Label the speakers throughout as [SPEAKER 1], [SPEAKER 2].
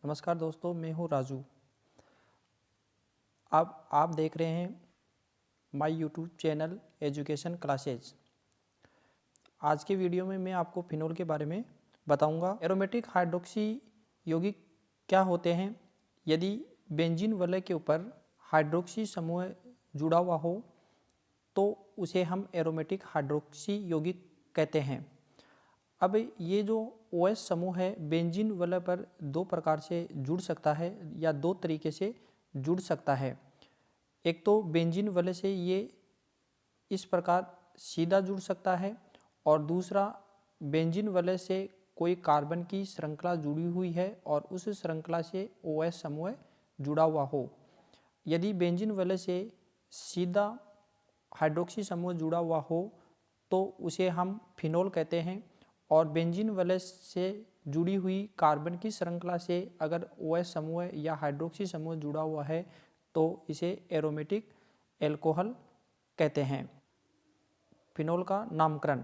[SPEAKER 1] नमस्कार दोस्तों, मैं हूँ राजू। अब आप देख रहे हैं my YouTube channel education classes. आज के वीडियो में मैं आपको फिनोल के बारे में बताऊंगा। एरोमेटिक हाइड्रोक्सी यौगिक क्या होते हैं। यदि बेंजीन वलय के ऊपर हाइड्रोक्सी समूह जुड़ा हुआ हो तो उसे हम एरोमेटिक हाइड्रोक्सी यौगिक कहते हैं। अब ये जो OH समूह है बेंजीन वलय पर दो प्रकार से जुड़ सकता है या दो तरीके से जुड़ सकता है। एक तो बेंजीन वलय से ये इस प्रकार सीधा जुड़ सकता है और दूसरा बेंजीन वलय से कोई कार्बन की श्रृंखला जुड़ी हुई है और उस श्रृंखला से OH समूह जुड़ा हुआ हो। यदि बेंजीन वलय से सीधा हाइड्रोक्सी समूह जुड़ा हुआ हो तो उसे हम फिनोल कहते हैं और बेंजीन वलय से जुड़ी हुई कार्बन की श्रृंखला से अगर OH समूह या हाइड्रोक्सी समूह जुड़ा हुआ है तो इसे एरोमेटिक एल्कोहल कहते हैं। फिनोल का नामकरण।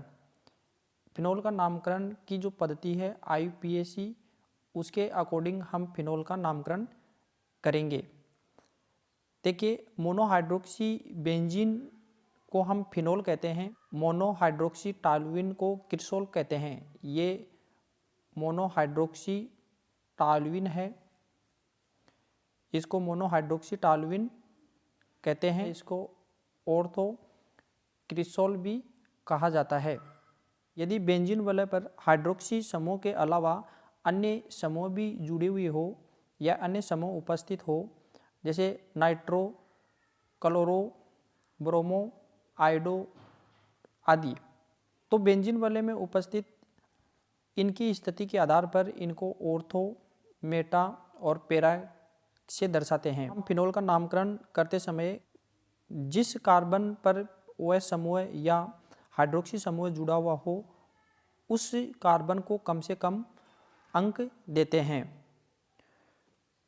[SPEAKER 1] फिनोल का नामकरण की जो पद्धति है IUPAC, उसके अकॉर्डिंग हम फिनोल का नामकरण करेंगे। देखिए, मोनोहाइड्रोक्सी बेंजीन को हम फिनोल कहते हैं, मोनोहाइड्रोक्सी टॉल्यूइन को क्रिसोल कहते हैं। ये मोनोहाइड्रोक्सी टॉल्यूइन है, इसको मोनोहाइड्रोक्सी टॉल्यूइन कहते हैं। इसको ऑर्थो क्रिसोल भी कहा जाता है। यदि बेंजीन वलय पर हाइड्रोक्सी समूह के अलावा अन्य समूह भी जुड़ी हुई हो या अन्य समूह उपस्थित हो, जैसे नाइट्रो, क्लोरो, ब्रोमो, आयोडो आदि, तो बेंजीन वलय में उपस्थित इनकी स्थिति के आधार पर इनको ऑर्थो, मेटा और पैरा से दर्शाते हैं। हम फिनोल का नामकरण करते समय जिस कार्बन पर OH समूह या हाइड्रोक्सी समूह जुड़ा हुआ हो उस कार्बन को कम से कम अंक देते हैं।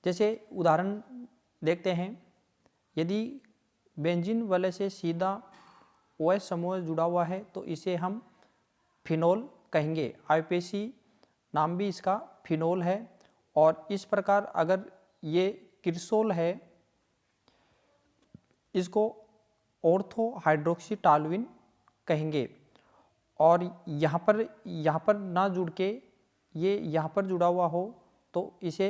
[SPEAKER 1] जैसे उदाहरण देखते हैं, यदि बेंजीन वलय से सीधा OH समूह जुड़ा हुआ है तो इसे हम फिनोल कहेंगे। IUPAC नाम भी इसका फिनोल है। और इस प्रकार अगर ये क्रिसोल है, इसको ऑर्थो हाइड्रोक्सी टॉल्यूइन कहेंगे। और यहाँ पर ना जुड़ के ये यहाँ पर जुड़ा हुआ हो तो इसे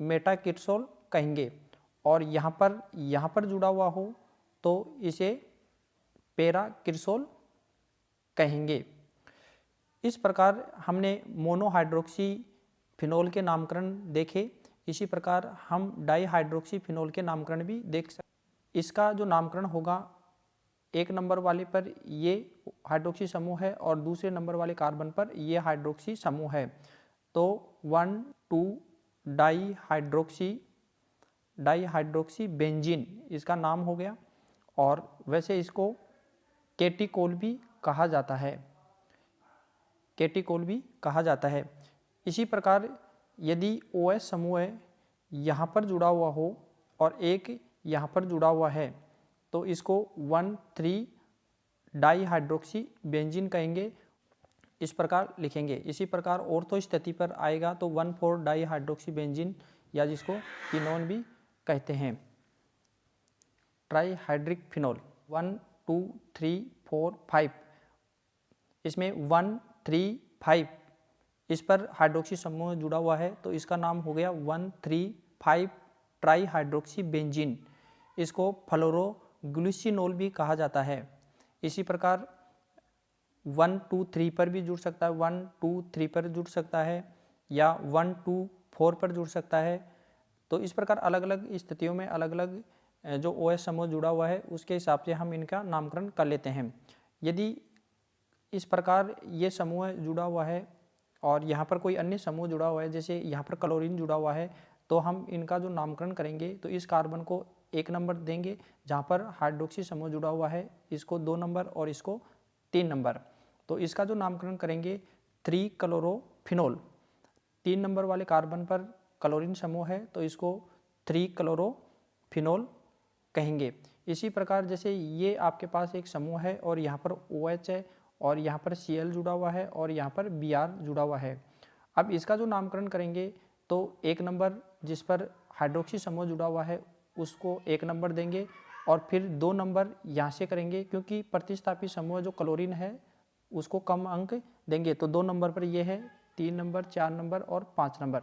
[SPEAKER 1] मेटा क्रिसोल कहेंगे और यहाँ पर जुड़ा हुआ हो तो इसे पैरा क्रिसोल कहेंगे। इस प्रकार हमने मोनोहाइड्रोक्सी फिनोल के नामकरण देखे। इसी प्रकार हम डाईहाइड्रोक्सी फिनोल के नामकरण भी देख सकते। इसका जो नामकरण होगा, एक नंबर वाले पर ये हाइड्रोक्सी समूह है और दूसरे नंबर वाले कार्बन पर ये हाइड्रोक्सी समूह है, तो 1,2 डाईहाइड्रोक्सी बेंजीन इसका नाम हो गया। और वैसे इसको केटिकोल भी कहा जाता है, केटिकोल भी कहा जाता है। इसी प्रकार यदि OH समूह यहाँ पर जुड़ा हुआ हो और एक यहाँ पर जुड़ा हुआ है तो इसको 1,3 डाईहाइड्रोक्सी बेंजीन कहेंगे। इस प्रकार लिखेंगे। इसी प्रकार ऑर्थो स्थिति पर आएगा तो 1,4 डाईहाइड्रोक्सी बेंजीन या जिसको फिनोल भी कहते हैं। ट्राईहाइड्रिक फिनोल 1, 2, 3, 4, 5, इसमें 1, 3, 5 इस पर हाइड्रोक्सी समूह जुड़ा हुआ है तो इसका नाम हो गया 1,3,5 ट्राईहाइड्रोक्सी बेंजीन। इसको फ्लोरोग्लिसिनोल भी कहा जाता है। इसी प्रकार 1, 2, 3 पर भी जुड़ सकता है, 1, 2, 3 पर जुड़ सकता है या 1, 2, 4 पर जुड़ सकता है। तो इस प्रकार अलग अलग स्थितियों में अलग अलग जो OH समूह जुड़ा हुआ है उसके हिसाब से हम इनका नामकरण कर लेते हैं। यदि इस प्रकार ये समूह जुड़ा हुआ है और यहाँ पर कोई अन्य समूह जुड़ा हुआ है, जैसे यहाँ पर क्लोरीन जुड़ा हुआ है, तो हम इनका जो नामकरण करेंगे तो इस कार्बन को 1 नंबर देंगे, जहाँ पर हाइड्रोक्सी समूह जुड़ा हुआ है इसको 2 नंबर और इसको 3 नंबर। तो इसका जो नामकरण करेंगे 3 क्लोरोफिनोल। 3 नंबर वाले कार्बन पर क्लोरीन समूह है तो इसको 3 क्लोरोफिनोल कहेंगे। इसी प्रकार जैसे ये आपके पास एक समूह है और यहाँ पर OH है और यहाँ पर Cl जुड़ा हुआ है और यहाँ पर Br जुड़ा हुआ है। अब इसका जो नामकरण करेंगे तो एक नंबर जिस पर हाइड्रोक्सी समूह जुड़ा हुआ है उसको एक नंबर देंगे, और फिर 2 नंबर यहाँ से करेंगे क्योंकि प्रतिस्थापी समूह जो क्लोरीन है उसको कम अंक देंगे। तो 2 नंबर पर ये है, 3 नंबर, 4 नंबर और 5 नंबर।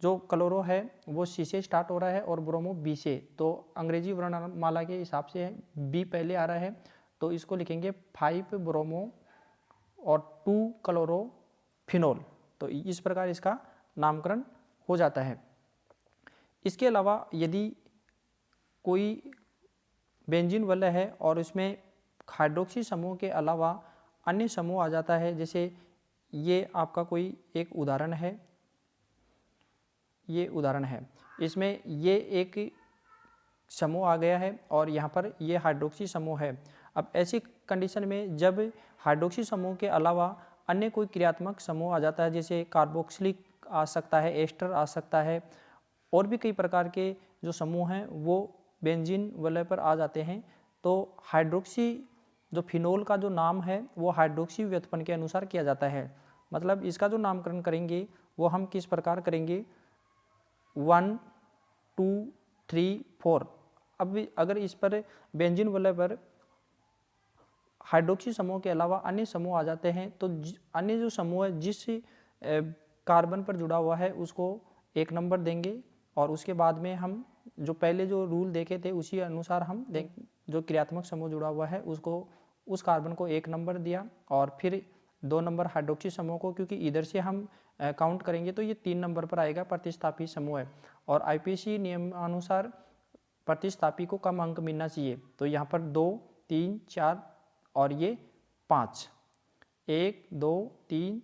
[SPEAKER 1] क्लोरो है वो सी से स्टार्ट हो रहा है और ब्रोमो बी से, तो अंग्रेजी वर्णमाला के हिसाब से बी पहले आ रहा है, तो इसको लिखेंगे 5 ब्रोमो और 2 क्लोरोफिनोल। तो इस प्रकार इसका नामकरण हो जाता है। इसके अलावा यदि कोई बेंजीन वलय है और उसमें हाइड्रोक्सी समूह के अलावा अन्य समूह आ जाता है, जैसे ये आपका कोई एक उदाहरण है, ये उदाहरण है, इसमें ये एक समूह आ गया है और यहाँ पर ये हाइड्रोक्सी समूह है। अब ऐसी कंडीशन में जब हाइड्रोक्सी समूह के अलावा अन्य कोई क्रियात्मक समूह आ जाता है, जैसे कार्बोक्सिलिक आ सकता है, एस्टर आ सकता है, और भी कई प्रकार के जो समूह हैं वो बेंजीन वलय पर आ जाते हैं, तो हाइड्रोक्सी जो फिनोल का जो नाम है वो हाइड्रोक्सी व्युत्पन्न के अनुसार किया जाता है। मतलब इसका जो नामकरण करेंगे वो हम किस प्रकार करेंगे, 1 2 3 4। अब अगर इस पर बेंजीन वलय पर हाइड्रोक्सी समूह के अलावा अन्य समूह आ जाते हैं, तो अन्य जो समूह है जिस कार्बन पर जुड़ा हुआ है उसको एक नंबर देंगे, और उसके बाद में हम जो पहले जो रूल देखे थे उसी अनुसार हम जो क्रियात्मक समूह जुड़ा हुआ है उसको उस कार्बन को एक नंबर दिया, और फिर 2 नंबर हाइड्रोक्सी समूह को, क्योंकि इधर से हम काउंट करेंगे तो ये 3 नंबर पर आएगा प्रतिस्थापी समूह है, और आईपीसी नियमानुसार प्रतिस्थापी को कम अंक मिलना चाहिए। तो यहाँ पर 2 3 4 और ये 5, 1 2 3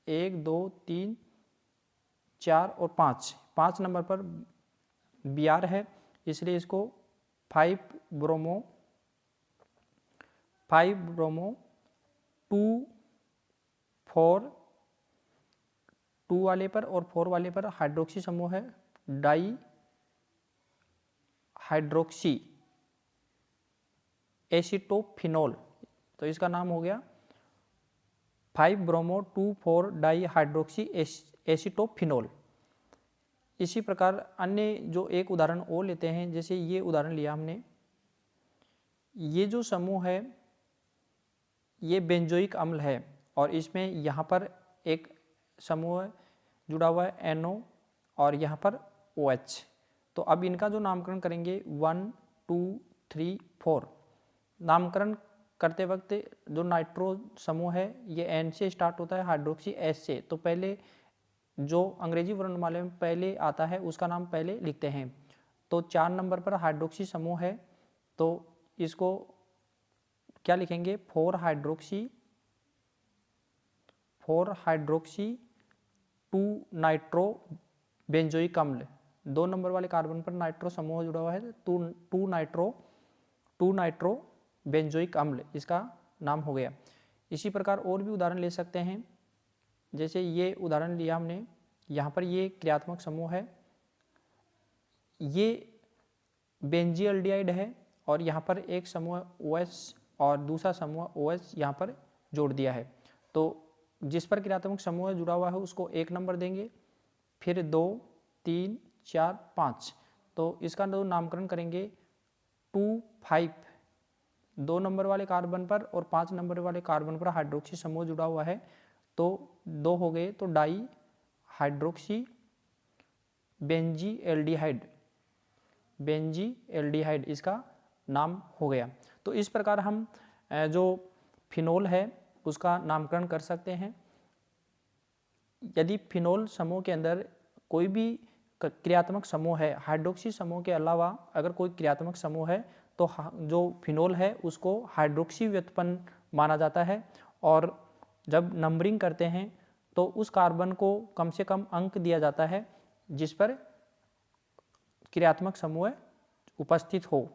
[SPEAKER 1] 1 2 3 4 और 5 नंबर पर Br है, इसलिए इसको 5 ब्रोमो 2 4 2 वाले पर और 4 वाले पर हाइड्रोक्सी समूह है, डाई हाइड्रोक्सी एसीटोफिनोल, तो इसका नाम हो गया 5 ब्रोमो 2 4 डाई हाइड्रोक्सी एसीटोफिनोल। इसी प्रकार अन्य जो एक उदाहरण और लेते हैं, जैसे ये उदाहरण लिया हमने, ये जो समूह है ये बेंजोइक अम्ल है और इसमें यहाँ पर एक समूह जुड़ा हुआ है NO और यहाँ पर OH। तो अब इनका जो नामकरण करेंगे 1 2 3 4। नामकरण करते वक्त जो नाइट्रो समूह है ये N से स्टार्ट होता है, हाइड्रोक्सी H से, तो पहले जो अंग्रेजी वर्णमाला में पहले आता है उसका नाम पहले लिखते हैं। तो 4 नंबर पर हाइड्रोक्सी समूह है, तो इसको क्या लिखेंगे, 4 हाइड्रोक्सी 2 नाइट्रो बेंजोइक अम्ल। 2 नंबर वाले कार्बन पर नाइट्रो समूह जुड़ा हुआ है, 2 नाइट्रो बेंजोइक अम्ल इसका नाम हो गया। इसी प्रकार और भी उदाहरण ले सकते हैं, जैसे ये उदाहरण लिया हमने, यहाँ पर ये क्रियात्मक समूह है, ये बेंजील्डिहाइड है और यहाँ पर एक समूह OH और दूसरा समूह OH यहाँ पर जोड़ दिया है। तो जिस पर क्रियात्मक समूह जुड़ा हुआ है उसको एक नंबर देंगे, फिर 2 3 4 5। तो इसका जो नामकरण करेंगे 2 5, 2 नंबर वाले कार्बन पर और 5 नंबर वाले कार्बन पर हाइड्रोक्सी समूह जुड़ा हुआ है, तो 2 हो गए, तो डाई हाइड्रोक्सी बेंजीएल्डिहाइड इसका नाम हो गया। तो इस प्रकार हम जो फिनोल है उसका नामकरण कर सकते हैं। यदि फिनोल समूह के अंदर कोई भी क्रियात्मक समूह है, हाइड्रोक्सी समूह के अलावा अगर कोई क्रियात्मक समूह है, तो जो फिनोल है उसको हाइड्रोक्सी व्युत्पन्न माना जाता है, और जब नंबरिंग करते हैं तो उस कार्बन को कम से कम अंक दिया जाता है जिस पर क्रियात्मक समूह उपस्थित हो।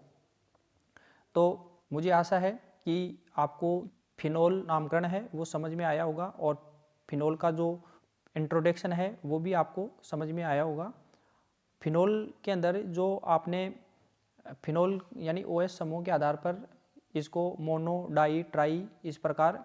[SPEAKER 1] तो मुझे आशा है कि आपको फिनोल नामकरण है वो समझ में आया होगा, और फिनोल का जो इंट्रोडक्शन है वो भी आपको समझ में आया होगा। फिनोल के अंदर जो आपने फिनोल यानी OH समूह के आधार पर इसको मोनो, डाई, ट्राई इस प्रकार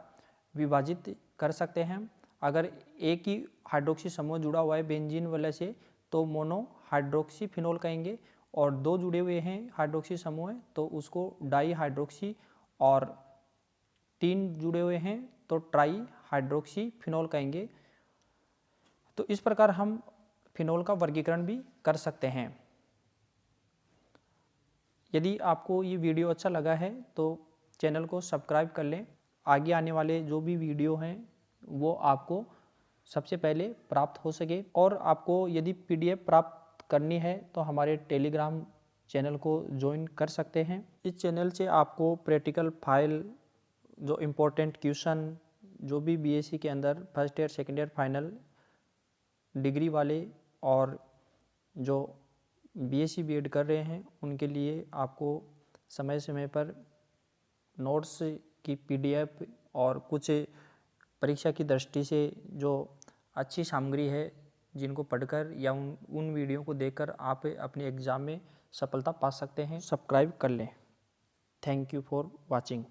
[SPEAKER 1] विभाजित कर सकते हैं। अगर एक ही हाइड्रोक्सी समूह जुड़ा हुआ है बेंजीन वाले से तो मोनो हाइड्रोक्सी फिनोल कहेंगे, और 2 जुड़े हुए हैं हाइड्रोक्सी समूह तो उसको डाई हाइड्रोक्सी, और 3 जुड़े हुए हैं तो ट्राई हाइड्रोक्सी फिनोल कहेंगे। तो इस प्रकार हम फिनोल का वर्गीकरण भी कर सकते हैं। यदि आपको ये वीडियो अच्छा लगा है तो चैनल को सब्सक्राइब कर लें। आगे आने वाले जो भी वीडियो हैं वो आपको सबसे पहले प्राप्त हो सके। और आपको यदि PDF प्राप्त करनी है तो हमारे टेलीग्राम चैनल को ज्वाइन कर सकते हैं। इस चैनल से आपको प्रैक्टिकल फाइल, जो इम्पोर्टेंट क्वेश्चन, जो भी BSc के अंदर first year second year final decree वाले और जो BSc BEd कर रहे हैं उनके लिए आपको समय समय पर नोट्स की PDF और कुछ परीक्षा की दृष्टि से जो अच्छी सामग्री है जिनको पढ़कर या उन वीडियो को देखकर आप अपने एग्ज़ाम में सफलता पा सकते हैं। सब्सक्राइब कर लें। Thank you for watching.